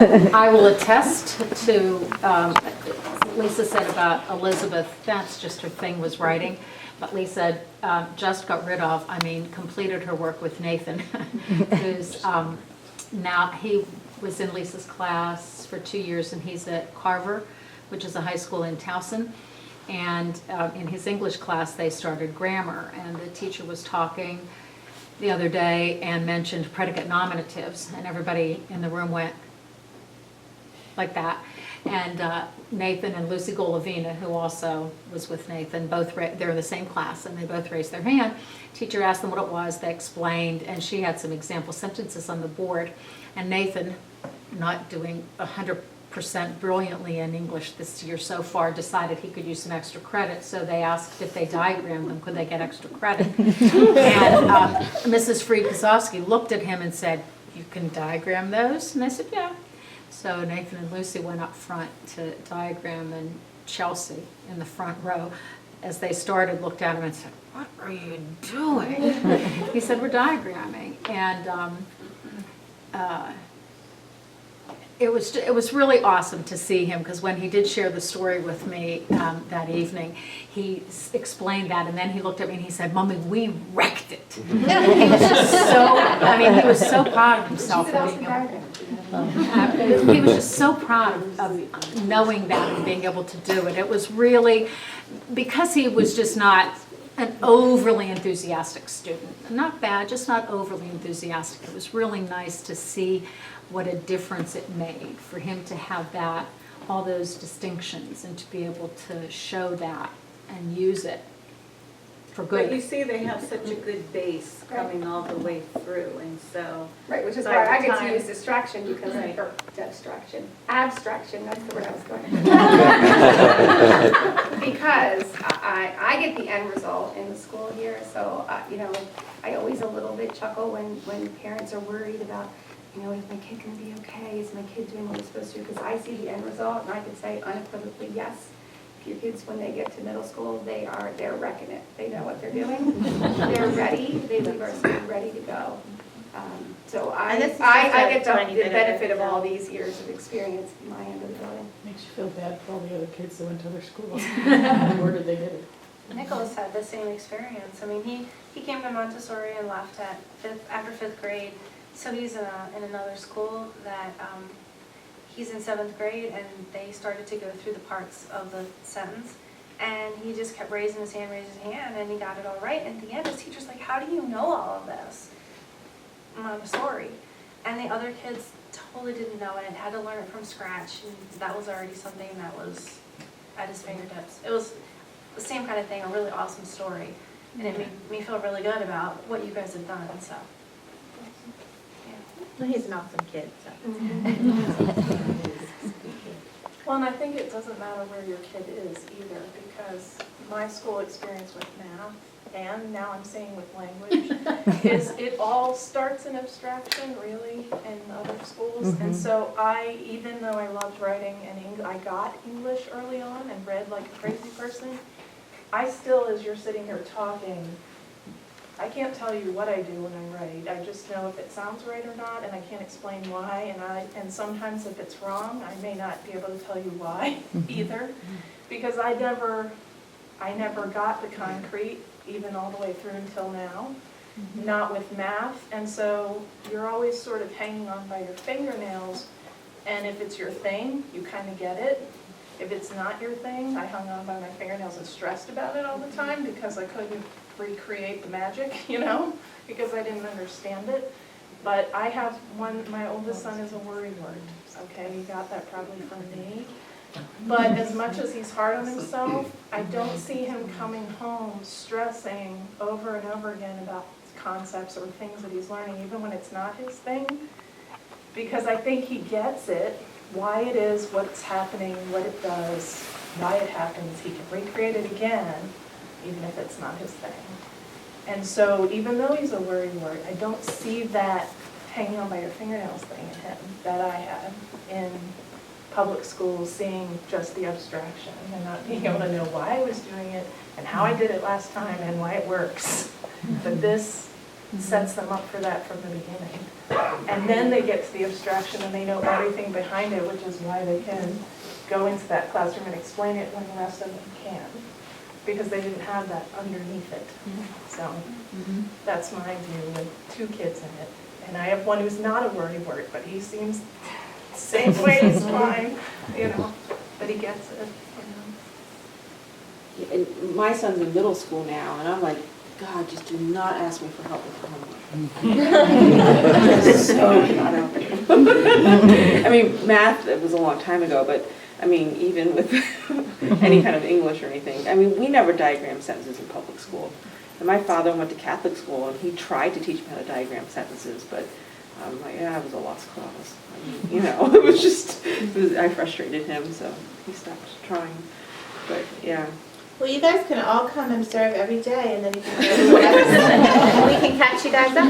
I will attest to, Lisa said about Elizabeth, that's just her thing was writing. But Lisa just got rid of, completed her work with Nathan, who's now, he was in Lisa's class for 2 years, and he's at Carver, which is a high school in Towson. And in his English class, they started grammar, and the teacher was talking the other day and mentioned predicate nominatives, and everybody in the room went like that. And Nathan and Lucy Golovina, who also was with Nathan, both they're in the same class, and they both raised their hand. Teacher asked them what it was, they explained, and she had some example sentences on the board. And Nathan, not doing 100% brilliantly in English this year so far, decided he could use some extra credit, so they asked if they diagrammed them, could they get extra credit? And Mrs. Fried-Kozowski looked at him and said, "You can diagram those?" And I said, "Yeah." So Nathan and Lucy went up front to diagram, and Chelsea in the front row, as they started, looked at him and said, "What are you doing?" He said, "We're diagramming." And it was really awesome to see him, because when he did share the story with me that evening, he explained that, and then he looked at me and he said, "Mommy, we wrecked it." And he was just so, he was so proud of himself. He was just so proud of knowing that and being able to do it. It was really, because he was just not an overly enthusiastic student. Not bad, just not overly enthusiastic. It was really nice to see what a difference it made for him to have that, all those distinctions, and to be able to show that and use it for good. But you see, they have such a good base coming all the way through, and so. Right, which is why I get to use distraction, because or abstraction, that's the word I was going for. Because I get the end result in the school here, so, I always a little bit chuckle when parents are worried about, is my kid going to be okay? Is my kid doing what he's supposed to? Because I see the end result, and I can say unequivocally, yes. Your kids, when they get to middle school, they're wrecking it. They know what they're doing. They're ready. They leave our school ready to go. So I get the benefit of all these years of experience in my end of the building. Makes you feel bad for all the other kids that went to other schools. Where did they get it? Nicholas had the same experience. He came to Montessori and left after fifth grade. So he's in another school that he's in 7th grade, and they started to go through the parts of the sentence, and he just kept raising his hand, and he got it all right. And at the end, his teacher's like, "How do you know all of this?" Montessori. And the other kids totally didn't know it and had to learn it from scratch, and that was already something that was at his fingertips. It was the same kind of thing, a really awesome story, and it made me feel really good about what you guys have done, so. Well, he's an awesome kid, so. Well, and I think it doesn't matter where your kid is either, because my school experience with math, and now I'm seeing with language, is it all starts in abstraction, really, in other schools. And so even though I loved writing and I got English early on and read like a crazy person, I still, as you're sitting here talking, I can't tell you what I do when I write. I just know if it sounds right or not, and I can't explain why. And sometimes if it's wrong, I may not be able to tell you why either, because I never got the concrete, even all the way through until now, not with math. And so you're always sort of hanging on by your fingernails. And if it's your thing, you kind of get it. If it's not your thing, I hung on by my fingernails and stressed about it all the time because I couldn't recreate the magic, because I didn't understand it. But I have my oldest son is a worrywart, okay? He got that probably from me. But as much as he's hard on himself, I don't see him coming home stressing over and over again about concepts or things that he's learning, even when it's not his thing. Because I think he gets it, why it is, what's happening, what it does, why it happens. He can recreate it again, even if it's not his thing. And so even though he's a worrywart, I don't see that hanging on by your fingernails thing in him that I had in public schools, seeing just the abstraction and not being able to know why I was doing it and how I did it last time and why it works. But this sets them up for that from the beginning. And then they get to the abstraction and they know everything behind it, which is why they can go into that classroom and explain it when the rest of them can, because they didn't have that underneath it. So that's my view with 2 kids in it. And I have one who's not a worrywart, but he seems the same way as mine, you know, but he gets it, you know. And my son's in middle school now, and I'm like, God, just do not ask me for help with homework. So not helping. I mean, math, it was a long time ago, but I mean, even with any kind of English or anything, I mean, we never diagrammed sentences in public school. And my father went to Catholic school, and he tried to teach me how to diagram sentences, but I'm like, yeah, it was a lost cause. I mean, you know, it was just, I frustrated him, so he stopped trying. But yeah. Well, you guys can all come and serve every day, and then you can go to whatever. We can catch you guys up.